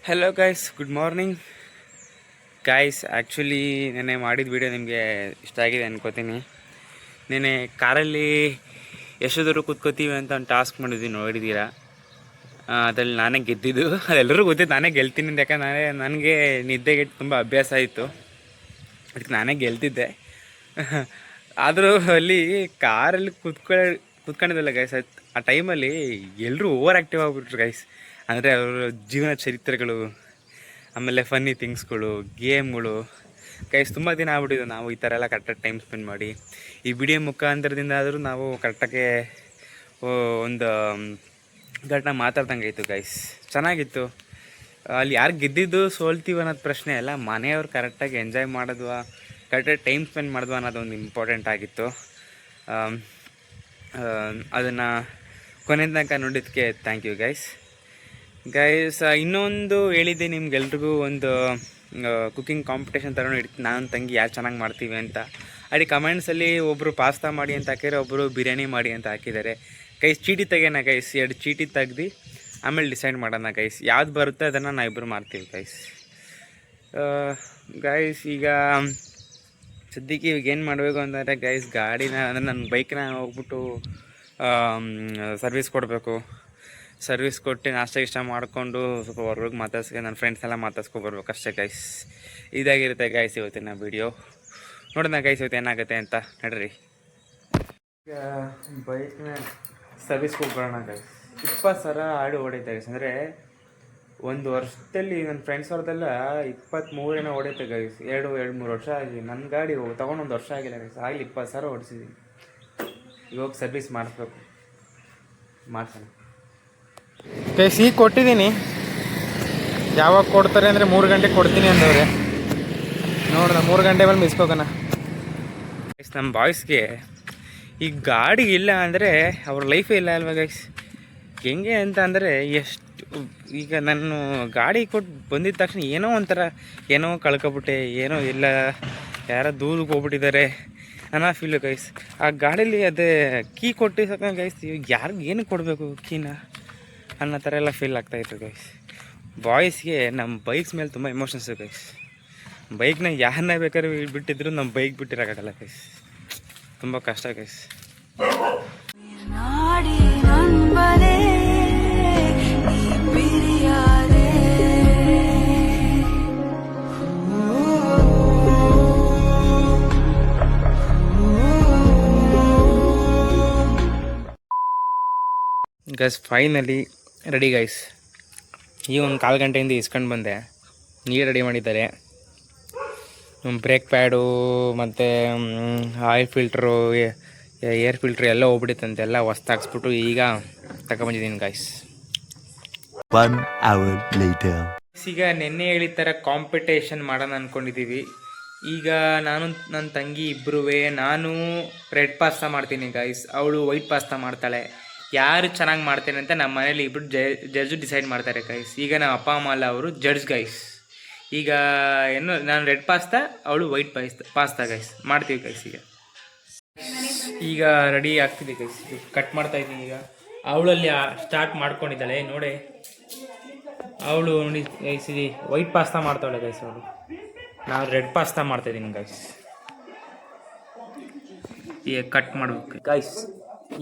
Hello guys, good morning guys. Actually ನೆನ್ನೆ ಮಾಡಿದ video ನಿಮಗೆ ಇಷ್ಟ ಆಗಿದೆ ಅನ್ಕೋತೀನಿ. ನೆನ್ನೆ ಕಾರಲ್ಲಿ ಎಷ್ಟೊತ್ತರೂ ಕೂತ್ಕೋತೀವಿ ಅಂತ ಒಂದು ಟಾಸ್ಕ್ ಮಾಡಿದ್ವಿ, ನೋಡಿದ್ದೀರಾ? ಅದರಲ್ಲಿ ನಾನೇ ಗೆದ್ದಿದ್ದು. ಅದೆಲ್ಲರೂ ಗೊತ್ತಿದ್ದು ನಾನೇ ಗೆಲ್ತೀನಿ ಅಂತ. ಯಾಕಂದರೆ ನನಗೆ ನಿದ್ದೆಗೆ ತುಂಬ ಅಭ್ಯಾಸ ಆಯಿತು, ಅದಕ್ಕೆ ನಾನೇ ಗೆಲ್ತಿದ್ದೆ. ಆದರೂ ಅಲ್ಲಿ ಕಾರಲ್ಲಿ ಕೂತ್ಕೊಂಡಿದ್ದಲ್ಲ ಗೈಸ್, ಆ ಟೈಮಲ್ಲಿ ಎಲ್ಲರೂ ಓವರ್ ಆ್ಯಕ್ಟಿವ್ ಆಗಿಬಿಟ್ರು ಗೈಸ್. ಅಂದರೆ ಅವರ ಜೀವನ ಚರಿತ್ರೆಗಳು, ಆಮೇಲೆ ಫನ್ನಿ ಥಿಂಗ್ಸ್ಗಳು, ಗೇಮ್ಗಳು ಗೈಸ್ ತುಂಬ ದಿನ ಆಗ್ಬಿಟ್ಟಿದ್ದು ನಾವು ಈ ಥರ ಎಲ್ಲ ಕರೆಕ್ಟಾಗಿ ಟೈಮ್ ಸ್ಪೆಂಡ್ ಮಾಡಿ. ಈ ವಿಡಿಯೋ ಮುಖಾಂತರದಿಂದ ಆದರೂ ನಾವು ಕರೆಕ್ಟಾಗಿ ಒಂದು ಘಟನೆ ಮಾತಾಡ್ದಂಗೆ ಆಯಿತು ಗೈಸ್. ಚೆನ್ನಾಗಿತ್ತು. ಅಲ್ಲಿ ಯಾರು ಗೆದ್ದಿದ್ದು ಸೋಲ್ತೀವಿ ಅನ್ನೋದು ಪ್ರಶ್ನೆ ಅಲ್ಲ, ಮನೆಯವ್ರು ಕರೆಕ್ಟಾಗಿ ಎಂಜಾಯ್ ಮಾಡಿದ್ವಾ, ಕರೆಕ್ಟಾಗಿ ಟೈಮ್ ಸ್ಪೆಂಡ್ ಮಾಡಿದ್ವಾ ಅನ್ನೋದೊಂದು ಇಂಪಾರ್ಟೆಂಟ್ ಆಗಿತ್ತು. ಅದನ್ನು ಕೊನೆ ತನಕ ನೋಡಿದ್ದಕ್ಕೆ ಥ್ಯಾಂಕ್ ಯು ಗೈಸ್. ಇನ್ನೊಂದು ಹೇಳಿದ್ದೆ ನಿಮ್ಗೆಲ್ರಿಗೂ, ಒಂದು ಕುಕ್ಕಿಂಗ್ ಕಾಂಪಿಟೇಷನ್ ಥರನೂ ಇಡ್ತೀನಿ. ನಾನು ತಂಗಿ ಯಾರು ಚೆನ್ನಾಗಿ ಮಾಡ್ತೀವಿ ಅಂತ. ಅಲ್ಲಿ ಕಮೆಂಟ್ಸಲ್ಲಿ ಒಬ್ಬರು ಪಾಸ್ತಾ ಮಾಡಿ ಅಂತ ಹಾಕಿದರೆ, ಒಬ್ಬರು ಬಿರಿಯಾನಿ ಮಾಡಿ ಅಂತ ಹಾಕಿದ್ದಾರೆ ಗೈಸ್. ಚೀಟಿ ತೆಗೆಯೋಣ ಗೈಸ್, 2 ಚೀಟಿ ತೆಗ್ದು ಆಮೇಲೆ ಡಿಸೈಡ್ ಮಾಡೋಣ ಗೈಸ್. ಯಾವ್ದು ಬರುತ್ತೆ ಅದನ್ನು ನಾವು ಇಬ್ಬರು ಮಾಡ್ತೀವಿ ಗೈಸ್. ಗೈಸ್ ಈಗ ಸದ್ಯಕ್ಕೆ ಇವಾಗ ಏನು ಮಾಡಬೇಕು ಅಂತಂದರೆ ಗೈಸ್, ಗಾಡಿನ ಅಂದರೆ ನನ್ನ ಬೈಕ್ನ ಹೋಗ್ಬಿಟ್ಟು ಸರ್ವಿಸ್ ಕೊಡಬೇಕು. ಸರ್ವಿಸ್ ಕೊಟ್ಟು ನಾಷ್ಟ ಮಾಡಿಕೊಂಡು ಸ್ವಲ್ಪ ಹೊರಗೆ ಮಾತಾಡ್ಸ್ಕೊಂಡು ನನ್ನ ಫ್ರೆಂಡ್ಸ್ನೆಲ್ಲ ಮಾತಾಡ್ಸ್ಕೊಬರ್ಬೇಕು ಅಷ್ಟೇ ಗೈಸ್. ಇದಾಗಿರುತ್ತೆ ಗೈಸ್ ಇವತ್ತಿನ ವೀಡಿಯೋ. ನೋಡೋಣ ಗೈಸ್ ಇವತ್ತು ಏನಾಗುತ್ತೆ ಅಂತ. ನಡ್ರಿ ಈಗ ಬೈಕ್ನ ಸರ್ವಿಸ್ಗೆ ಹೋಗ್ಬರೋಣ ಗೈಸ್. 20,000 ಆಡಿ ಹೊಡೈತೆ ಗೈಸ್. ಅಂದರೆ ಒಂದು ವರ್ಷದಲ್ಲಿ ನನ್ನ ಫ್ರೆಂಡ್ಸ್ ಅವ್ರದ್ದೆಲ್ಲ 23 ಹೊಡೈತೆ ಗೈಸ್. 2-3 ವರ್ಷ ಆಗಿ. ನನ್ನ ಗಾಡಿ ತೊಗೊಂಡು 1 ವರ್ಷ ಆಗಿಲ್ಲ ಗೈಸ್, ಆಗಲಿ 20,000 ಹೊಡಿಸಿದ್ದೀನಿ. ಇವಾಗ ಸರ್ವಿಸ್ ಮಾಡಿಸ್ಬೇಕು, ಮಾಡ್ಸೋಣ ಗೈಸ್. ಈಗ ಕೊಟ್ಟಿದ್ದೀನಿ, ಯಾವಾಗ ಕೊಡ್ತಾರೆ ಅಂದರೆ 3 ಗಂಟೆಗೆ ಕೊಡ್ತೀನಿ ಅಂದವ್ರೆ. ನೋಡೋಣ 3 ಗಂಟೆ ಮೇಲೆ ಮಿಸ್ಕೋಗೋಣ ಗೈಸ್. ನಮ್ಮ ಬಾಯ್ಸ್ಗೆ ಈ ಗಾಡಿ ಇಲ್ಲ ಅಂದರೆ ಅವ್ರ ಲೈಫೇ ಇಲ್ಲ ಅಲ್ವಾ ಗೈಸ್. ಹೆಂಗೆ ಅಂತ ಅಂದರೆ, ಎಷ್ಟು ಈಗ ನಾನು ಗಾಡಿ ಕೊಟ್ಟು ಬಂದಿದ್ದ ತಕ್ಷಣ ಏನೋ ಒಂಥರ, ಏನೋ ಕಳ್ಕೊಬಿಟ್ಟೆ, ಏನೋ ಇಲ್ಲ, ಯಾರೋ ದೂರಕ್ಕೆ ಹೋಗ್ಬಿಟ್ಟಿದ್ದಾರೆ ಅನ್ನೋ ಫೀಲು ಗೈಸ್. ಆ ಗಾಡೀಲಿ ಅದೇ ಕೀ ಕೊಟ್ಟಿದ್ದಕ್ಕ ಗೈಸ್, ಯಾರಿಗೆ ಏನಕ್ಕೆ ಕೊಡಬೇಕು ಕೀನ ಅನ್ನೋ ಥರ ಎಲ್ಲ ಫೀಲ್ ಆಗ್ತಾಯಿತ್ತು ಗೈಸ್. ಬಾಯ್ಸ್ಗೆ ನಮ್ಮ ಬೈಕ್ಸ್ ಮೇಲೆ ತುಂಬ ಎಮೋಷನ್ಸು ಗೈಸ್. ಬೈಕ್ನ ಯಾರನ್ನ ಬೇಕಾದ್ರೂ ಬಿಟ್ಟಿದ್ರು ನಮ್ಮ ಬೈಕ್ ಬಿಟ್ಟಿರೋಕ್ಕಾಗಲ್ಲ ಗೈಸ್. ತುಂಬ ಕಷ್ಟ guys. Guys finally ready guys. ಈ ಒಂದು 1/4 ಗಂಟೆಯಿಂದ ಇಸ್ಕೊಂಡು ಬಂದೆ. ನೀರು ರೆಡಿ ಮಾಡಿದ್ದಾರೆ. ಬ್ರೇಕ್ ಪ್ಯಾಡು ಮತ್ತು ಆಯಿಲ್ ಫಿಲ್ಟ್ರು, ಏರ್ ಫಿಲ್ಟ್ರು ಎಲ್ಲ ಹೋಗ್ಬಿಟ್ಟಿತ್ತಂತೆ. ಎಲ್ಲ ಹೊಸ್ತು ಹಾಕ್ಸ್ಬಿಟ್ಟು ಈಗ ತಗೊಂಬಂದಿದ್ದೀನಿ ಗೈಸ್. 1 hour later. ಈಗ ನೆನ್ನೆ ಹೇಳಿದ ಥರ ಕಾಂಪಿಟೇಷನ್ ಮಾಡೋಣ ಅಂದ್ಕೊಂಡಿದ್ದೀವಿ. ಈಗ ನಾನು ನನ್ನ ತಂಗಿ ಇಬ್ಬರೂ, ನಾನು ರೆಡ್ ಪಾಸ್ತಾ ಮಾಡ್ತೀನಿ ಗೈಸ್, ಅವಳು ವೈಟ್ ಪಾಸ್ತಾ ಮಾಡ್ತಾಳೆ. ಯಾರು ಚೆನ್ನಾಗಿ ಮಾಡ್ತೇನೆ ಅಂತ ನಮ್ಮ ಮನೇಲಿ ಇಬ್ಬರು ಜಡ್ಜು ಡಿಸೈಡ್ ಮಾಡ್ತಾರೆ ಗೈಸ್. ಈಗ ನಮ್ಮ ಅಪ್ಪ ಅಮ್ಮ ಅಲ್ಲ, ಅವರು ಜಡ್ಜ್ ಗೈಸ್. ಈಗ ಏನು, ನಾನು ರೆಡ್ ಪಾಸ್ತಾ, ಅವಳು ವೈಟ್ ಪಾಸ್ತಾ ಗೈಸ್ ಮಾಡ್ತೀವಿ ಗೈಸ್. ಈಗ ರೆಡಿ ಆಗ್ತಿದೆ ಗೈಸ್, ಕಟ್ ಮಾಡ್ತಾ ಇದ್ದೀನಿ. ಈಗ ಅವಳಲ್ಲಿ ಸ್ಟಾರ್ಟ್ ಮಾಡ್ಕೊಂಡಿದ್ದಾಳೆ ನೋಡಿ. ಅವಳು ನೋಡಿ ಗೈಸ್, ಇದು ವೈಟ್ ಪಾಸ್ತಾ ಮಾಡ್ತಾಳೆ ಗೈಸ್. ಅವಳು, ನಾವು ರೆಡ್ ಪಾಸ್ತಾ ಮಾಡ್ತಾಯಿದ್ದೀನಿ ಗೈಸ್. ಈಗ ಕಟ್ ಮಾಡ್ಬೇಕು ಗೈಸ್.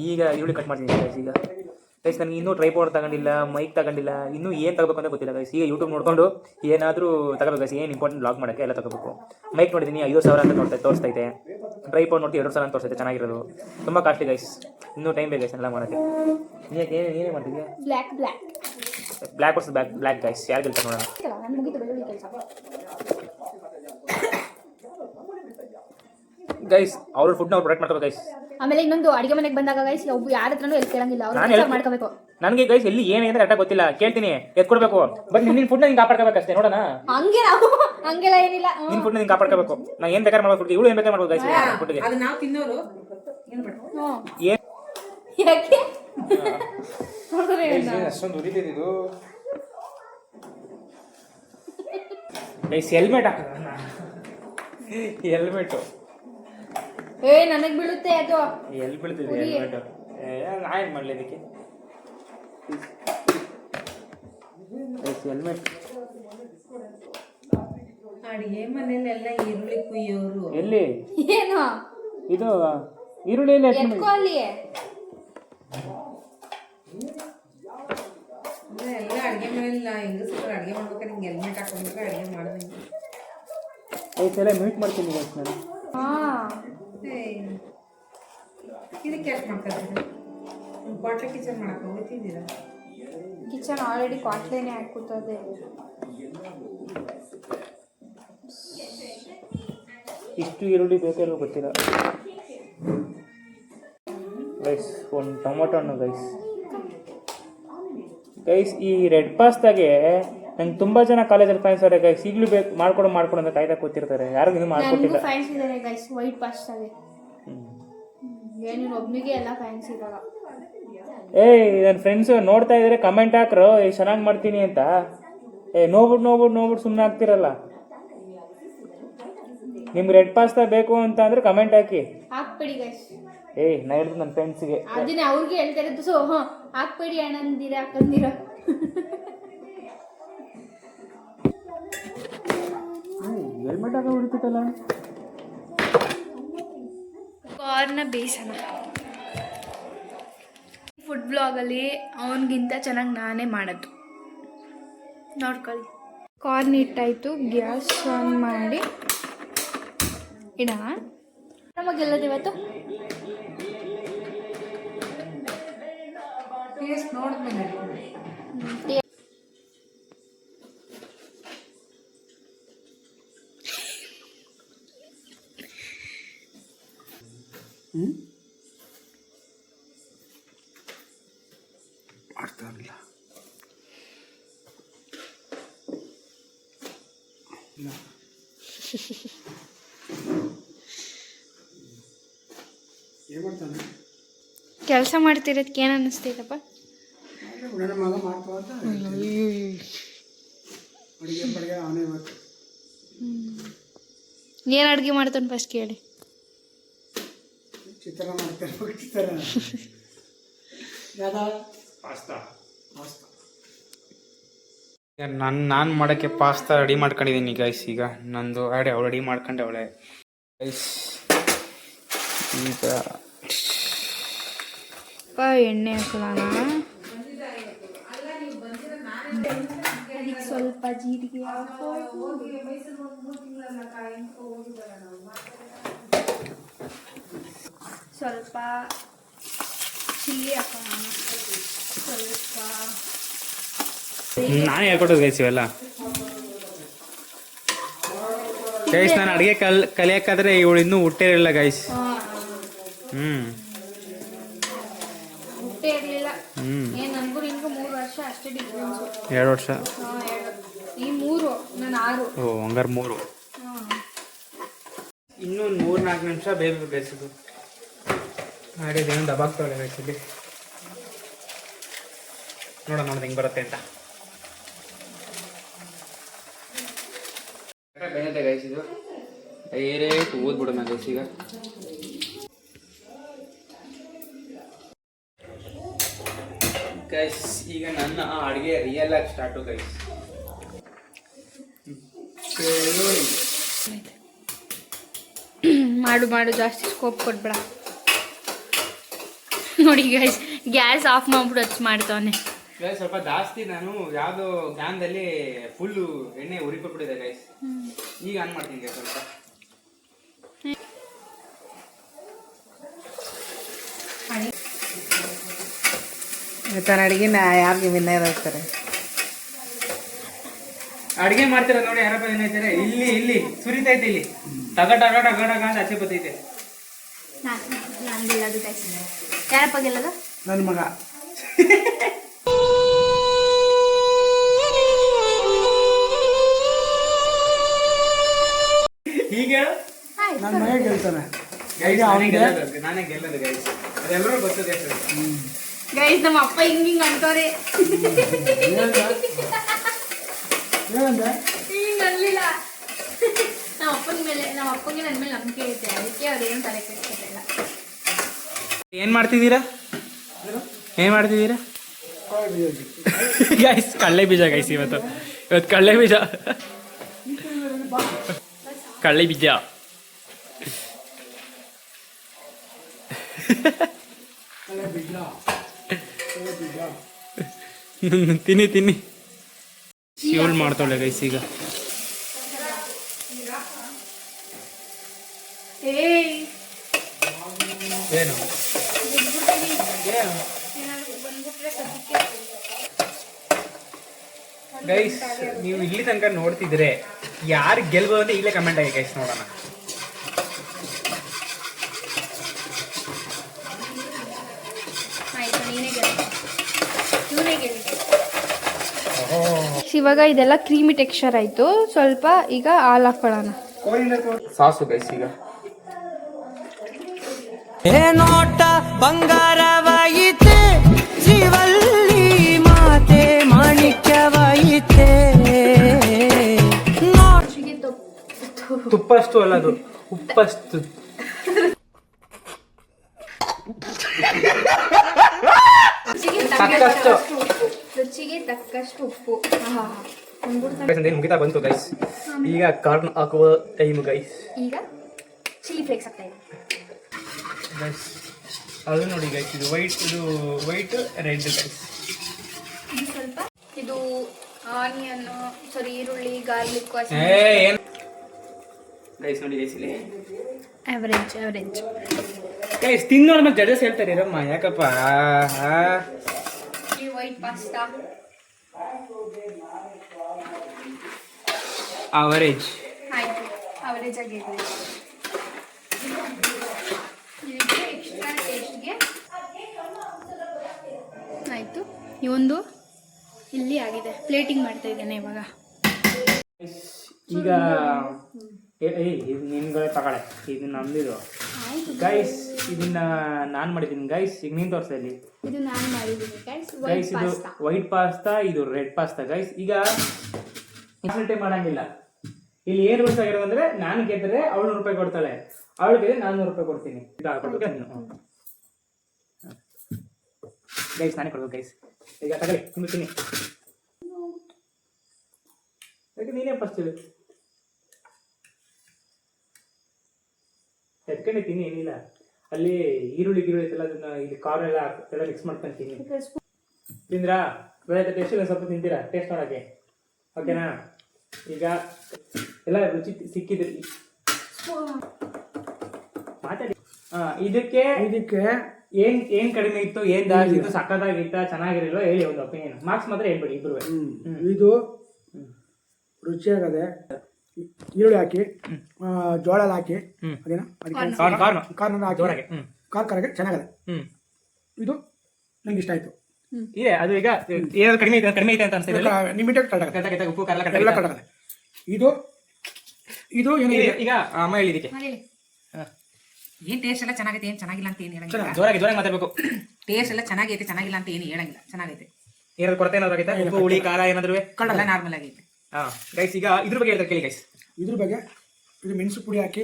ಈಗ ಇವಳು ಕಟ್ ಮಾಡ್ತೀನಿ ಗೈಸ್. ಈಗ ಗೈಸ್ ನನಗೆ ಇನ್ನೂ ಟ್ರೈಪಾಡ್ ತಗೊಂಡಿಲ್ಲ, ಮೈಕ್ ತಗೊಂಡಿಲ್ಲ, ಇನ್ನೂ ಏನು ತಗೋಬೇಕು ಅಂತ ಗೊತ್ತಿಲ್ಲ ಗೈಸ್. ಈಗ ಯೂಟ್ಯೂಬ್ ನೋಡಿಕೊಂಡು ಏನಾದರೂ ತಗೋಬೇಕು ಗೈಸ್. ಏನು ಇಂಪಾರ್ಟೆಂಟ್ ಬ್ಲಾಗ್ ಮಾಡೋಕ್ಕೆ ಎಲ್ಲ ತಗೋಬೇಕು. ಮೈಕ್ ನೋಡಿದ್ದೀನಿ 50,000 ಅಂತ ತೋರಿಸ್ತೈತೆ. ಟ್ರೈಪಾಡ್ ನೋಡಿ 2,000 ಅಂತ ತೋರಿಸ್ತೈತೆ, ಚೆನ್ನಾಗಿರೋದು. ತುಂಬ ಕಾಸ್ಟ್ಲಿ ಗೈಸ್. ಇನ್ನೂ ಟೈಮ್ ಬೇಕು ಗೈಸ್ ಎಲ್ಲ ಮಾಡೋಕ್ಕೆ. ಏನೇ ಮಾಡ್ತಿದ್ಯಾ? Black versus black guys. ಯಾರು ಗೆಲ್ತಾರೆ ನೋಡೋಣ. ಗೈಸ್ ಅವ್ರ ಫುಡ್ನ ಅವ್ರು ಪ್ರೊಡಕ್ಟ್ ಮಾಡ್ಕೋಬೇಕು ಗೈಸ್. ಆಮೇಲೆ ಇನ್ನೊಂದು ಅಡಿಗೆ ಮನೆಗೆ ಬಂದಾಗ ಗೈಸ್, ಯಾರ ಹತ್ರನೂ ಎಲ್ಲಿ ಕೇಳಂಗಿಲ್ಲ, ಅವ್ರು ಮಾಡ್ಕೋಬೇಕು. ನನಗೆ ಗೈಸ್ ಎಲ್ಲಿ ಏನಿದೆ ಅರ್ಥ ಗೊತ್ತಿಲ್ಲ, ಕೇಳ್ತೀನಿ, ಎತ್ಕೊಡ್ಬೇಕು. ಬಟ್ ನಿನ್ನ ಫುಡ್ನ ನೀನು ಕಾಪಾಡ್ಕೋಬೇಕಷ್ಟೇ. ನೋಡೋಣ. ಹಂಗೆಲ್ಲ ಏನಿಲ್ಲ, ನಿನ್ನ ಫುಡ್ನ ನೀನು ಕಾಪಾಡ್ಕೋಬೇಕು. ನಾ ಏನು ಬೇಕಾದ್ರೆ ಮಾಡ್ಬೋದು, ಇವಳು ಏನು ಬೇಕಾದ್ರೆ ಮಾಡ್ಬೋದು ಗೈಸ್. ಫುಡ್ಗೆ ಅದು ನಾವು ತಿನ್ನೋರು ಏನು ಯಾಕೆ ಅಷ್ಟೊಂದು ಉರಿತಿದೆ ಇದು ಗೈಸ್. ಹೆಲ್ಮೆಟ್ ಹಾಕೋಣ, ಹೆಲ್ಮೆಟು ನನಗೆ ಬೀಳುತ್ತೆ ಅದು. ಎಲ್ಲಿ ಬೀಳ್ತಿದೆ ಹೆಲ್ಮೆಟು? ನಾ ಏನು ಮಾಡಲಿ ಇದಕ್ಕೆ? ಹೆಲ್ಮೆಟ್ ಅಡಿಗೆ ಮನೇಲೆಲ್ಲ ಈರುಳ್ಳಿ ಕುಯ್ಯೋರು. ಎಲ್ಲಿ ಏನು ಇದು ಈರುಳ್ಳಿ ಎಲ್ಲಿ ಎತ್ಕೊ ಅಲ್ಲಿ. ಎಲ್ಲ ಅಡಿಗೆ ಮನೇಲಿ ಹೆಂಗಸರು ಅಡಿಗೆ ಮಾಡ್ಬೇಕಾದ್ರೆ ಹಿಂಗೆ ಹೆಲ್ಮೆಟ್ ಹಾಕೊಂಡ್ರೆ ಅಡಿಗೆ ಮಾಡ್ದಂಗೆ. ಐತೆಲ್ಲ ಮ್ಯೂಟ್ ಮಾಡ್ತೀನಿ ನಾನು. ಹಾ ಇದಕ್ಕೆ ಯಾಕೆ ಮಾಡ್ಕೊತೀರ? ಕ್ವಾಟ್ಲೆ ಕಿಚನ್ ಮಾಡಕ್ಕೆ ಹೋಗ್ತಿದ್ದೀರಾ? ಕಿಚನ್ ಆಲ್ರೆಡಿ ಕ್ವಾಟ್ಲೇನೆ ಹಾಕುತ್ತದೆ. ಇಷ್ಟು ಈರುಳ್ಳಿ ಬೇಕಲ್ಲ ಗೊತ್ತಿಲ್ಲ ಗೈಸ್. ಒಂದು ಟೊಮೊಟೊ ಹಣ್ಣು ಗೈಸ್. ಗೈಸ್ ಈ ರೆಡ್ ಪಾಸ್ತಾಗೆ ನಂಗೆ ತುಂಬ ಜನ ಕಾಲೇಜಲ್ಲಿ ಫ್ಯಾನ್ಸ್ ಅವರೇ ಗೈಸ್. ಈಗಲೂ ಬೇಕು ಮಾಡ್ಕೊಡು ಅಂತ ಕಾಯ್ತಾ ಕೂತಿರ್ತಾರೆ. ಯಾರಿಗೂ ಇದು ಮಾಡ್ಕೊಟ್ಟಿಲ್ಲ. ಫ್ಯಾನ್ಸ್ ಇದ್ದಾರೆ ಗೈಸ್ ವೈಟ್ ಪಾಸ್ತಾಗೆ. ಏನಿಲ್ಲ ಒಬ್ನಿಗೆ ಎಲ್ಲ ಫ್ಯಾನ್ಸ್ ಇರಲ್ಲ. ಏಯ್ ನನ್ನ ಫ್ರೆಂಡ್ಸು ನೋಡ್ತಾ ಇದ್ರೆ ಕಮೆಂಟ್ ಹಾಕ್ರು ಚೆನ್ನಾಗಿ ಮಾಡ್ತೀನಿ ಅಂತ. ನೋಡ್ಬಿಟ್ಟು ಸುಮ್ಮನೆ ಆಗ್ತಿರಲ್ಲ. ನಿಮ್ಗೆ ರೆಡ್ ಪಾಸ್ತಾ ಬೇಕು ಅಂತ ಅಂದ್ರೆ ಕಮೆಂಟ್ ಹಾಕಿ. ಹಾಕ್ಬೇಡಿ ಗೈಸ್. ಏಯ್ ನಾ ಹೇಳಿದ್ದು ನನ್ನ ಫ್ರೆಂಡ್ಸ್ಗೆ. ಅದನ್ನೇ ಅವ್ರಿಗೆ ಹೇಳ್ತಾ ಇರೋದು. ಸೊ ಹಾಕ್ಬೇಡಿ ಅಣ್ಣಂದಿರ ಹಾಕಂದಿರ. ಹೆಲ್ಮೆಟ್ ಹಾಕೋ ಹೊಡಿತೈತಲ್ಲ. ಕಾರ್ನ ಬೇಯಿಸೋಣ. ಫುಡ್ ಬ್ಲಾಗಲ್ಲಿ ಅವನಿಗಿಂತ ಚೆನ್ನಾಗಿ ನಾನೇ ಮಾಡೋದು ನೋಡ್ಕೊಳ್ಳಿ. ಕಾರ್ನ್ ಇಟ್ಟಾಯಿತು. ಗ್ಯಾಸ್ ಆನ್ ಮಾಡಿ ಇಡೋಣ. ನಮಗೆಲ್ಲದು ಇವತ್ತು ಟೇಸ್ಟ್ ನೋಡಿದ್ಮೇಲೆ ಮಾಡ್ತಾರಲ್ಲ. ಕೆಲಸ ಮಾಡ್ತಿರೋದಕ್ಕೆ ಏನು ಅನ್ನಿಸ್ತೈತಪ್ಪ? ಏನು ಅಡುಗೆ ಮಾಡ್ತಾನೆ ಫಸ್ಟ್ ಕೇಳಿ. ನಾನು ಮಾಡೋಕ್ಕೆ ಪಾಸ್ತಾ ರೆಡಿ ಮಾಡ್ಕೊಂಡಿದ್ದೀನಿ ಗೈಸ್. ಈಗ ನಂದು ಅವಳು ರೆಡಿ ಮಾಡ್ಕೊಂಡೆ ಅವಳೆ ಗೈಸ್. ಈಗ ಎಣ್ಣೆ ಹಾಕೋಣ. ಸ್ವಲ್ಪ ಜೀರಿಗೆ ಸ್ವಲ್ಪ ಚಿಲ್ಲಿ ಹಾಕೋಣ. ಸ್ವಲ್ಪ ನಾನೇ ಹೇಳ್ಕೊಟ್ಟದ್ದು ಗೈಸ್ ಇವೆಲ್ಲ ಗೈಸ್. ನಾನು ಅಡುಗೆ ಕಲಿಯೋಕ್ಕಾದ್ರೆ ಇವಳು ಇನ್ನೂ ಹುಟ್ಟಿರಲಿಲ್ಲ ಗೈಸ್. ಹುಟ್ಟೇ ಇರಲಿಲ್ಲ. ನನಗೂ ನಿನ್ಗೂ 3 ವರ್ಷ ಅಷ್ಟೇ ಡಿಫ್ರೆನ್ಸು. 2 ವರ್ಷ. ಈ 3 ನಾನು 6. ಓ ಹಂಗಾರೆ 3. ಇನ್ನೂ 3-4 ನಿಮಿಷ ಬೇಯಿಸೋದು. ಅದೇನು ದಬಾಗ್ತಾಳೆ ಗೈಸಲ್ಲಿ. ನೋಡೋಣ ಹೆಂಗೆ ಬರುತ್ತೆ ಅಂತ. ಬೆಂದೈತೆ ಗೈಸ್. ಇದು ಡೈರೆಕ್ಟ್ ಓದ್ಬಿಡೋಣ ಗೈಸ್. ಈಗ ಗೈಸ್ ಈಗ ನನ್ನ ಅಡುಗೆ ರಿಯಲ್ ಆಗಿ ಸ್ಟಾರ್ಟು ಗೈಸ್. ಮಾಡು ಜಾಸ್ತಿ ಸ್ಕೋಪ್ ಕೊಡ್ಬೇಡ. ನೋಡಿ ಗೈಸ್ ಗ್ಯಾಸ್ ಆಫ್ ಮಾಡ್ಬಿಟ್ಟು ಹಚ್ಚಿ ಮಾಡ್ತಾವನೆ. ಗೈಸ್ ಸ್ವಲ್ಪ ಜಾಸ್ತಿ ನಾನು ಯಾವುದೋ ಗ್ಯಾನ್ದಲ್ಲಿ ಫುಲ್ಲು ಎಣ್ಣೆ ಉರಿಕೊಟ್ಬಿಟ್ಟಿದೆ ಗೈಸ್. ಈಗ ಆನ್ ಮಾಡ್ತೀನಿ ಗೈಸ್ ಸ್ವಲ್ಪ. ತನ್ನ ಅಡಿಗೆನ ಯಾರಿಗೆ ವಿನ್ನರ್ ಆಗ್ತಾರೆ? ಅಡುಗೆ ಮಾಡ್ತೀರ ನೋಡಿ ಯಾರಪ್ಪ ಏನೈತಾರೆ. ಇಲ್ಲಿ ಸುರಿತೈತೆ. ಇಲ್ಲಿ ಟಗ ಅಂತ ಆಚೆ ಬರ್ತೈತೆ. ನಾನು ಗೆಲ್ಲೋದು ಗೈಸ್. ಯಾರಪ್ಪ ಗೆಲ್ಲೋದು? ನನ್ನ ಮಗ. ಈಗ ನನ್ನ ಮಗ ಗೆಲ್ತಾನೆ. ನಾನೇ ಗೆಲ್ಲೋದು ಗೈಸ್. ಅದೆಲ್ಲರೂ ಗೊತ್ತದೆ ಗೈಸ್. ನಮ್ಮ ಅಪ್ಪ ಹಿಂಗಿಂಗ್ ಅಂತವ್ರೆ. ಹಿಂಗ್ ಅನ್ಲಿಲ್ಲ. ನಮ್ಮ ಅಪ್ಪಂಗೆ ನನ್ನ ಮೇಲೆ ನಂಬಿಕೆ ಐತೆ. ಅದಕ್ಕೆ ಅವ್ರೇನು ತಲೆ ಕೆಡಿಸ್ಕೊತಿಲ್ಲ. ಏನು ಮಾಡ್ತಿದ್ದೀರಾ ಗೈಸ್? ಕಡಲೆ ಬೀಜ ಗೈಸ್. ಇವತ್ತು ಕಡಲೆ ಬೀಜ ಕಳ್ಳಿ ಬೀಜ. ತಿನ್ನಿ ಶಿವಲ್ ಮಾಡ್ತಾಳೆ ಗೈಸ್ ಈಗ. ಏನು ಗೈಸ್, ನೀವು ಇಲ್ಲಿ ತನಕ ನೋಡ್ತಿದ್ರೆ ಯಾರು ಗೆಲ್ಬೋದು ಅಂತ ಈಗಲೇ ಕಮೆಂಟ್ ಆಗಿ ಗೈಸ್, ನೋಡೋಣ. ಇವಾಗ ಇದೆಲ್ಲ ಕ್ರೀಮಿ ಟೆಕ್ಸ್ಚರ್ ಆಯ್ತು. ಸ್ವಲ್ಪ ಈಗ ಹಾಲು ಹಾಕೊಳ್ಳೋಣ. ಸಾಸು ಗೈಸ್ ಈಗ. ನೋಟ ಬಂಗಾರವಾಯಿತೆ, ಜೀವಲ್ಲಿ ಮಾತೆ ಮಾಣಿಕ್ಯವಾಯಿತೆ. ತುಪ್ಪಷ್ಟು ಅಲ್ಲ, ಅದು ಉಪ್ಪಷ್ಟು. ರುಚಿಗೆ ತಕ್ಕಷ್ಟು ಉಪ್ಪು. ಮುಗಿತಾ ಬಂತು ಗೈಸ್. ಈಗ ಕಾರ್ನ್ ಹಾಕುವ ಟೈಮ್ ಗೈಸ್. ಈಗ ಚಿಲ್ಲಿ ಫ್ಲೇಕ್ಸ್ ಹಾಕ್ತಾ ಇದೆ ಗೈಸ್. ಅದು ನೋಡಿ ಗೈಸ್, ಇದು ವೈಟ್ ರೆಡ್ ಗೈಸ್. ಇದು ಸ್ವಲ್ಪ ಇದು ಆನಿಯನ್, ಈರುಳ್ಳಿ, ಗಾರ್ಲಿಕ್. ಏನು ಗೈಸ್ ನೋಡಿ ಗೈಸ್, ಇಲ್ಲಿ ಅವರೇಜ್ ಗೈಸ್ ತಿನ್ನೋಣ ಮತ್ತೆ ಜಡ್ಜಸ್ ಹೇಳ್ತಾರೆ ಇರಮ್ಮ, ಯಾಕಪ್ಪ. ಈ ವೈಟ್ ಪಾಸ್ತಾ ಅವರೇಜ್ ಆಯ್ತು, ಅವರೇಜ್ ಆಗಿದೆ. ಇದಕ್ಕೆ ಎಕ್ಸ್ಟ್ರಾ ಟೇಸ್ಟ್ಗೆ ಆಯಿತು. ಇವೊಂದು ಇಲ್ಲಿ ಆಗಿದೆ. ಪ್ಲೇಟಿಂಗ್ ಮಾಡ್ತಾ ಇದ್ದೇನೆ ಇವಾಗ. ಈಗ ಇದು ನಿನ್ಗಳೇ ತಗೊಳ್ಳೆ, ಇದು ನಮ್ದಿದು ಗೈಸ್. ಇದನ್ನ ನಾನು ಮಾಡಿದ್ದೀನಿ ಗೈಸ್. ಈಗ ನೀನು ತೋರಿಸ್ತಾ ಇಲ್ಲಿ. ಇದು ನಾನು ಮಾಡಿದ್ದೀನಿ ಗೈಸ್. ಗೈಸ್ ಇದು ವೈಟ್ ಪಾಸ್ತಾ, ಇದು ರೆಡ್ ಪಾಸ್ತಾ ಗೈಸ್. ಈಗ ಇನ್ಸಲ್ಟೇ ಮಾಡಂಗಿಲ್ಲ. ಇಲ್ಲಿ ಏನು ರೂಲ್ಸ್ ಆಗಿರೋದು ಅಂದ್ರೆ, ನಾನು ಗೆದ್ದರೆ ಅವಳು 100 ರೂಪಾಯಿ ಕೊಡ್ತಾಳೆ, ಅವಳು ಗೆದ್ರೆ ನಾನು 100 ರೂಪಾಯಿ ಕೊಡ್ತೀನಿ. ಗೈಸ್ ನಾನೇ ಕೊಡ್ಬೇಕು ಗೈಸ್. ಈಗ ತಗೊಳ್ಳಿ, ತಿನ್ನಿ. ಯಾಕೆ ನೀನೇ ಫಸ್ಟ್ ಎತ್ಕೊಂಡೆ ತಿನ್ನಿ, ಏನಿಲ್ಲ. ಅಲ್ಲಿ ಈರುಳ್ಳಿ ಎಲ್ಲ ಅದನ್ನ ಇಲ್ಲಿ ಖಾರ ಎಲ್ಲ ಮಿಕ್ಸ್ ಮಾಡ್ಕೊಂಡು ತಿನ್ನಿ. ತಿಂದ್ರಾ? ಬೆಳಗ್ಗೆ ಟೇಸ್ಟ್ ಇಲ್ಲ, ಸ್ವಲ್ಪ ತಿಂತೀರಾ ಟೇಸ್ಟ್ ಮಾಡೋಕ್ಕೆ, ಓಕೆನಾ? ಈಗ ಎಲ್ಲ ರುಚಿ ಸಿಕ್ಕಿದ್ರಿ ಮಾತಾಡಿ. ಇದಕ್ಕೆ ಏನ್ ಕಡಿಮೆ ಇತ್ತು, ಏನ್ ಜಾಸ್ತಿ ಇತ್ತು, ಸಕ್ಕತ್ತಾಗಿತ್ತ, ಚೆನ್ನಾಗಿರಲಿಲ್ಲ ಹೇಳಿ ಒಂದು ಒಪಿನಿಯನ್. ಮಾರ್ಕ್ಸ್ ಮಾತ್ರ ಹೇಳ್ಬೇಡಿ ಇಬ್ರು. ಇದು ರುಚಿಯಾಗದೆ. ಈರುಳ್ಳಿ ಹಾಕಿ, ಜೋಳ ಹಾಕಿ, ಅದೇನೋ ಕಾರ್ನ ಹಾಕಿ, ಖಾರಗೆ ಚೆನ್ನಾಗದೆ. ಇದು ನಂಗೆ ಇಷ್ಟ ಆಯ್ತು. ಇದೆ ಅದು. ಈಗ ಏನಾದ್ರು ಕಡಿಮೆ ಐತೆ ಅಂತ ಅನ್ಸಿದ್ರೆ ಲಿಮಿಟೆಡ್ ಕರೆಕ್ಟ್ ಉಪ್ಪು ಖಾರ ಎಲ್ಲ ಕರೆಕ್ಟ್. ಇದು ಏನಿದೆ ಈಗ ಅಮ್ಮ ಹೇಳಿದಕ್ಕೆ ಏನ್ ಟೇಸ್ಟ್ ಎಲ್ಲ ಚೆನ್ನಾಗೈತೆ, ಏನ್ ಚೆನ್ನಾಗಿಲ್ಲ ಅಂತ ಏನ್ ಹೇಳಂಗಿಲ್ಲ. ಜೋರಾಗಿ ಮಾತಾಡ್ಬೇಕು. ಟೇಸ್ಟ್ ಎಲ್ಲ ಚೆನ್ನಾಗೈತೆ, ಚೆನ್ನಾಗಿಲ್ಲ ಅಂತ ಏನು ಹೇಳಂಗಿಲ್ಲ, ಚೆನ್ನಾಗೈತೆ. ಏನಾದ್ರು ಕೊರತೆ ಏನಾದ್ರು ಆಗೈತೆ? ಉಪ್ಪು ಹುಳಿ ಖಾರ ಏನಾದ್ರು ಎಲ್ಲ ನಾರ್ಮಲ್ ಆಗೈತೆ. ಗೈಸ್ ಈಗ ಇದ್ರ ಬಗ್ಗೆ ಹೇಳ್ತಾರೆ ಕೇಳಿ ಗೈಸ್. ಇದ್ರ ಬಗ್ಗೆ ಇದು ಮೆಣಸು ಪುಡಿ ಹಾಕಿ,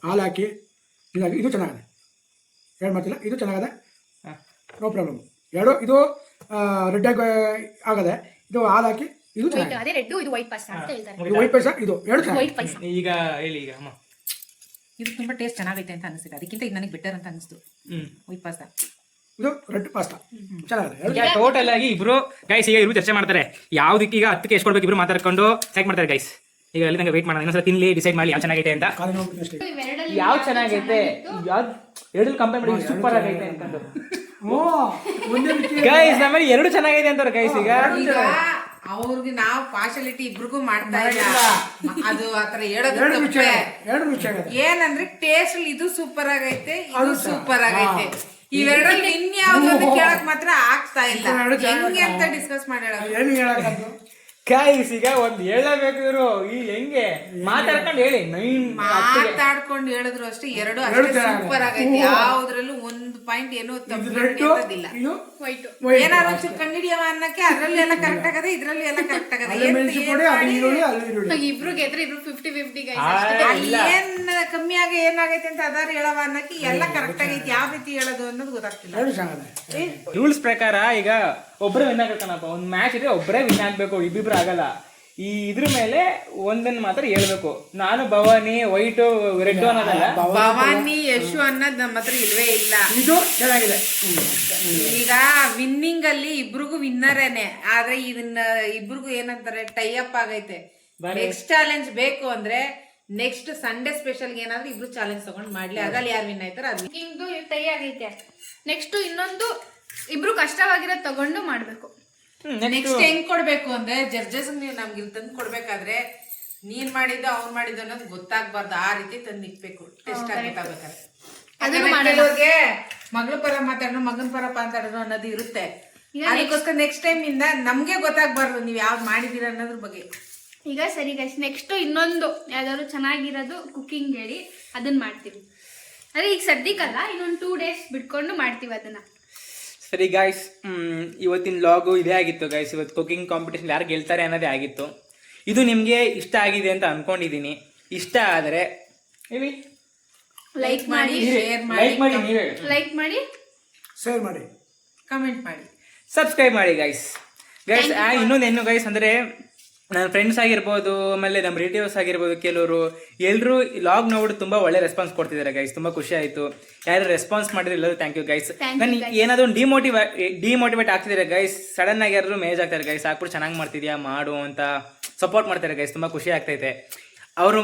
ಹಾಲು ಹಾಕಿ, ಇದು ಚೆನ್ನಾಗಿದೆ. ಎರಡು ಮಾತಿಲ್ಲ, ಇದು ಚೆನ್ನಾಗದೆ, ನೋ ಪ್ರಾಬ್ಲಮ್. ಎರಡು ಇದು ರೆಡ್ ಆಗಿ ಆಗದೆ, ಇದು ಹಾಲು ಹಾಕಿ, ಇದು ಚೆನ್ನಾಗಿದೆ. ಅದೇ ರೆಡ್, ಇದು ವೈಟ್ ಪಾಸ್ತಾ ಅಂತ ಹೇಳ್ತಾರೆ. ಇದು ವೈಟ್ ಪಾಯಸ, ಇದು ಎರಡು ವೈಟ್ ಪಾಸ್ತಾ. ಈಗ ಹೇಳಿ ಈಗ ಅಮ್ಮ. ಇದು ತುಂಬಾ ಟೇಸ್ಟ್ ಚೆನ್ನಾಗೈತೆ ಅಂತ ಅನಿಸ್ತಿದೆ, ಅದಕ್ಕಿಂತ ಇದು ನನಗೆ ಬೆಟರ್ ಅಂತ ಅನಿಸ್ತು. ವೈಟ್ ಪಾಸ್ತಾ, ಇದು ರೆಡ್ ಪಾಸ್ತಾ ಚೆನ್ನಾಗಿದೆ. ಟೋಟಲ್ ಆಗಿ ಇಬ್ರು ಗೈಸ್ ಈಗ ಇಬ್ರು ಚರ್ಚೆ ಮಾಡ್ತಾರೆ. ಯಾವ್ದಕ್ಕೆ ಈಗ 10ಕ್ಕೆ ಎಷ್ಟು ಕೊಡ್ಬೇಕು ಇಬ್ರು ಮಾತಾಡ್ಕೊಂಡು ಸೆಲೆಕ್ಟ್ ಮಾಡ್ತಾರೆ ಗೈಸ್. ಈಗ ಅಲ್ಲಿ ನಂಗೆ ವೇಟ್ ಮಾಡೋಣ, ಇನ್ನೊಂದ್ಸಲ ತಿನ್ಲಿ, ಡಿಸೈಡ್ ಮಾಡಿ ಯಾವ ಚೆನ್ನಾಗೈತೆ ಅಂತ. ಯಾವ ಚೆನ್ನಾಗೈತೆ, ಯಾವ್ದು ಎರಡಲ್ಲಿ ಕಂಪೇರ್ ಮಾಡಿ ಸೂಪರ್ ಆಗೈತೆ ಅಂತಂದು ಗೈಸ್. ನಮ್ಮಲ್ಲಿ ಎರಡು ಚೆನ್ನಾಗೈತೆ ಅಂತಾರೆ ಗೈಸ್. ಈಗ ಅವ್ರಿಗೆ ನಾವು ಪಾರ್ಶಾಲಿಟಿ ಇಬ್ರಿಗೂ ಮಾಡ್ತಾ ಇಲ್ಲ, ಅದು ಆತರ ಎರಡು ರುಚಿ ಏನಂದ್ರೆ ಟೇಸ್ಟ್ ಇದು ಸೂಪರ್ ಆಗೈತೆ, ಇದು ಸೂಪರ್ ಆಗೈತೆ. ಇವೆರಡಲ್ಲಿ ಇನ್ಯಾವ್ದು ಕೇಳಕ್ ಮಾತ್ರ ಆಗ್ತಾ ಇಲ್ಲ. ಹೆಂಗೆ ಅಂತ ಡಿಸ್ಕಸ್ ಮಾಡಿ ಹೇಳೋದು ಗೈಸ್. ಈಗ ಒಂದ್ ಹೇಳಬೇಕು ಇವರು ಈ ಹೆಂಗೆ ಮಾತಾಡ್ಕೊಂಡು ಹೇಳಿ, ಮಾತಾಡ್ಕೊಂಡು ಹೇಳಿದ್ರು ಅಷ್ಟೇ. ಎರಡು ಅಷ್ಟೇ ಸೂಪರ್ ಆಗೈತೆ, ಯಾವ್ದ್ರಲ್ಲೂ ಒಂದು ಪಾಯಿಂಟ್ ಏನೋ ತಪ್ಪಿಲ್ಲ. ಏನಾದ್ರು ಒಂಚೂರು ಕಂಡಿಡಿಯವ ಅನ್ನಕ್ಕೆ ಅದ್ರಲ್ಲಿ ಎಲ್ಲ ಕರೆಕ್ಟ್ ಆಗದೆ, ಇದ್ರಲ್ಲಿ ಎಲ್ಲ ಕರೆಕ್ಟ್ ಆಗದೆ. ಇಬ್ರು ಗೆದ್ರೆ ಇಬ್ರು 50-50 ಏನ್ ಕಮ್ಮಿ ಆಗಿ ಏನಾಗೈತೆ ಅಂತ ಅದಾರ ಹೇಳವ ಅನ್ನಕ್ಕೆ ಎಲ್ಲ ಕರೆಕ್ಟ್ ಆಗೈತೆ. ಯಾವ ರೀತಿ ಹೇಳೋದು ಅನ್ನೋದು ಗೊತ್ತಾಗ್ತಿಲ್ಲ. ರೂಲ್ಸ್ ಪ್ರಕಾರ ಈಗ ಒಬ್ಬರೇ ವಿನ್ ಆಗಬೇಕನಪ್ಪ. ಒಂದ್ ಮ್ಯಾಚ್ ಇದ್ರೆ ಒಬ್ಬರೇ ವಿನ್ ಆಗ್ಬೇಕು, ಇಬ್ಬಿಬ್ರು ಆಗಲ್ಲ. ಇದ್ರ ಮೇಲೆ ಒಂದನ್ನು ಮಾತ್ರ ಹೇಳ್ಬೇಕು. ನಾನು ಭವಾನಿ ವೈಟು ರೆಡ್ ಅನ್ನೋದಲ್ಲ, ಭವಾನಿ ಯಶು ಅನ್ನೋದು ನಮ್ಮ ಹತ್ರ ಇಲ್ವೇ ಇಲ್ಲ. ಇದು ಚೆನ್ನಾಗಿದೆ. ಈಗ ವಿನ್ನಿಂಗ್ ಅಲ್ಲಿ ಇಬ್ರಿಗೂ ವಿನ್ನರೇನೆ, ಆದ್ರೆ ಇದನ್ನ ಇಬ್ರಿಗೂ ಏನಂತಾರೆ ಟೈ ಅಪ್ ಆಗೈತೆ. ನೆಕ್ಸ್ಟ್ ಚಾಲೆಂಜ್ ಬೇಕು ಅಂದ್ರೆ ನೆಕ್ಸ್ಟ್ ಸಂಡೇ ಸ್ಪೆಷಲ್ ಏನಾದ್ರು ಇಬ್ರು ಚಾಲೆಂಜ್ ತಗೊಂಡ್ ಮಾಡ್ಲಿ, ಅದ್ರಲ್ಲಿ ಯಾರು ವಿನ್ ಆಯ್ತಾರ ಅದು ಹಿಂಗು ತೈ ಆಗೈತೆ. ನೆಕ್ಸ್ಟ್ ಇನ್ನೊಂದು ಇಬ್ರು ಕಷ್ಟವಾಗಿರೋದು ತಗೊಂಡು ಮಾಡ್ಬೇಕು. ನೆಕ್ಸ್ಟ್ ಹೆಂಗ್ ಕೊಡ್ಬೇಕು ಅಂದ್ರೆ ಜಡ್ಜಸ್ ನೀವು ನಮ್ಗೆ ಇಲ್ಲಿ ತಂದು ಕೊಡ್ಬೇಕಾದ್ರೆ ನೀನ್ ಮಾಡಿದ್ದು ಅವ್ನ್ ಮಾಡಿದ್ದು ಅನ್ನೋದು ಗೊತ್ತಾಗ್ಬಾರ್ದು, ಆ ರೀತಿ ತಂದು ಇಕ್ಬೇಕು ಟೆಸ್ಟ್ ಆಗ್ಬೇಕಾದ್ರೆ. ಕೆಲವ್ರಿಗೆ ಮಗಳ ಪರ ಮಾತಾಡೋಣ ಮಗನ ಪರ ಮಾತಾಡೋಣ ಅನ್ನೋದು ಇರುತ್ತೆ. ಅದಕ್ಕೋಸ್ಕರ ನೆಕ್ಸ್ಟ್ ಟೈಮ್ ಇಂದ ನಮ್ಗೆ ಗೊತ್ತಾಗ್ಬಾರ್ದು ನೀವ್ ಯಾವ್ದು ಮಾಡಿದೀರ ಅನ್ನೋದ್ರ ಬಗ್ಗೆ. ಈಗ ಸರಿ ಗೈಸ್, ನೆಕ್ಸ್ಟ್ ಇನ್ನೊಂದು ಯಾವ್ದಾದ್ರು ಚೆನ್ನಾಗಿರೋದು ಕುಕಿಂಗ್ ಹೇಳಿ ಅದನ್ನ ಮಾಡ್ತೀವಿ. ಅದೇ ಈಗ ಸದ್ಯಕ್ಕಲ್ಲ, ಇನ್ನೊಂದು 2 days ಬಿಟ್ಕೊಂಡು ಮಾಡ್ತೀವಿ ಅದನ್ನ. ಸರಿ ಗಾಯ್ಸ್, ಇವತ್ತಿನ ಲಾಗು ಇದೇ ಆಗಿತ್ತು ಗಾಯ್ಸ್. ಇವತ್ತು ಕುಕಿಂಗ್ ಕಾಂಪಿಟೇಷನ್ ಯಾರು ಗೆಲ್ತಾರೆ ಅನ್ನೋದೇ ಆಗಿತ್ತು. ಇದು ನಿಮಗೆ ಇಷ್ಟ ಆಗಿದೆ ಅಂತ ಅನ್ಕೊಂಡಿದ್ದೀನಿ. ಇಷ್ಟ ಆದರೆ ಹೇಳಿ, ಲೈಕ್ ಮಾಡಿ, ಶೇರ್ ಲೈಕ್ ಮಾಡಿ, ಮಾಡಿ, ನೀವೇ ಲೈಕ್ ಮಾಡಿ, ಶೇರ್ ಮಾಡಿ, ಕಮೆಂಟ್ ಮಾಡಿ, ಸಬ್ಸ್ಕ್ರೈಬ್ ಮಾಡಿ ಗೈಸ್. ಇನ್ನೊಂದೇನು ಗೈಸ್ ಅಂದರೆ, ನನ್ನ ಫ್ರೆಂಡ್ಸ್ ಆಗಿರ್ಬೋದು, ಆಮೇಲೆ ನಮ್ಮ ರಿಲೇಟಿವ್ಸ್ ಆಗಿರ್ಬೋದು, ಕೆಲವರು ಎಲ್ಲರೂ ಲಾಗ್ ನೋಡ್ಬಿಟ್ಟು ತುಂಬ ಒಳ್ಳೆ ರೆಸ್ಪಾನ್ಸ್ ಕೊಡ್ತಿದ್ದಾರೆ ಗೈಸ್. ತುಂಬ ಖುಷಿ ಆಯಿತು. ಯಾರು ರೆಸ್ಪಾನ್ಸ್ ಮಾಡಿದ್ರೆ ಎಲ್ಲರೂ ಥ್ಯಾಂಕ್ ಯು ಗೈಸ್. ನಾನು ಏನಾದರೂ ಡಿಮೋಟಿವೇಟ್ ಆಗ್ತಿದ್ದಾರೆ ಗೈಸ್. ಸಡನ್ ಆಗಿ ಯಾರು ಮೇಜ್ ಆಗ್ತಾರೆ ಗೈಸ್, ಹಾಕ್ಬಿಟ್ಟು ಚೆನ್ನಾಗಿ ಮಾಡ್ತಿದ್ಯಾ ಮಾಡು ಅಂತ ಸಪೋರ್ಟ್ ಮಾಡ್ತಾರೆ ಗೈಸ್. ತುಂಬ ಖುಷಿ ಆಗ್ತೈತೆ. ಅವ್ರು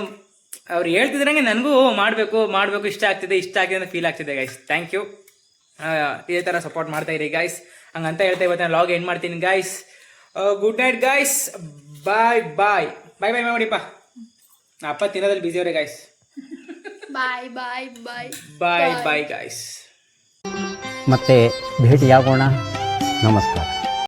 ಹೇಳ್ತಿದ್ರಂಗೆ ನನಗೂ ಮಾಡಬೇಕು ಇಷ್ಟ ಆಗ್ತಿದೆ ಅಂತ ಫೀಲ್ ಆಗ್ತಿದೆ ಗೈಸ್. Thank you. ಇದೇ ಥರ ಸಪೋರ್ಟ್ ಮಾಡ್ತಾ ಇರಿ ಗೈಸ್. ಹಂಗಂತ ಹೇಳ್ತಾ ಇವತ್ತು ಲಾಗ್ ಎಂಡ್ ಮಾಡ್ತೀನಿ guys. Good night guys. Bye bye bye bye ಮಾಡಿಪ್ಪ. ಅಪ್ಪ ತಿನ್ನೋದ್ರಲ್ಲಿ ಬಿಸಿ ಅವರೇ guys. Bye bye bye bye bye guys. ಮತ್ತೆ ಭೇಟಿಯಾಗೋಣ. ನಮಸ್ಕಾರ.